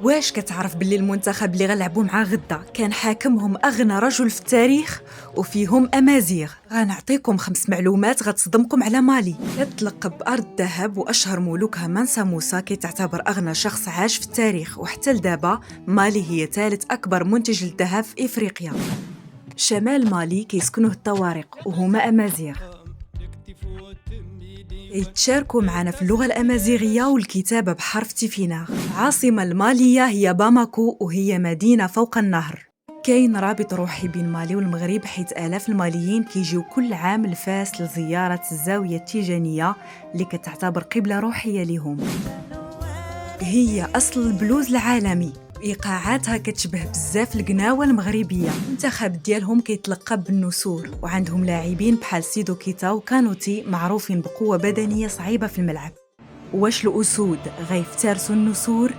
واش كتعرف باللي المنتخب اللي غنلعبوا معاه غدا كان حاكمهم أغنى رجل في التاريخ وفيهم أمازيغ؟ غنعطيكم 5 معلومات غتصدمكم على مالي. كتلقب بأرض الذهب وأشهر ملوكها منسا موسى كيتعتبر أغنى شخص عاش في التاريخ، وحتى لدابا مالي هي ثالث أكبر منتج للذهب في إفريقيا. شمال مالي كيسكنوه الطوارق وهما أمازيغ، يتشاركوا معنا في اللغة الأمازيغية والكتابة بحرف تيفيناغ. العاصمة المالية هي باماكو وهي مدينة فوق النهر. كاين رابط روحي بين مالي والمغرب، حيث آلاف الماليين كيجيو كل عام لفاس لزيارة الزاوية التيجانية اللي كتعتبر قبلة روحية لهم. هي أصل البلوز العالمي، إيقاعاتها كتشبه بزاف القناوة المغربية. المنتخب ديالهم كيتلقب بالنسور، وعندهم لاعبين بحال سيدو كيتا وكانوتي معروفين بقوة بدنية صعيبة في الملعب. واش الأسود غيفترسوا النسور؟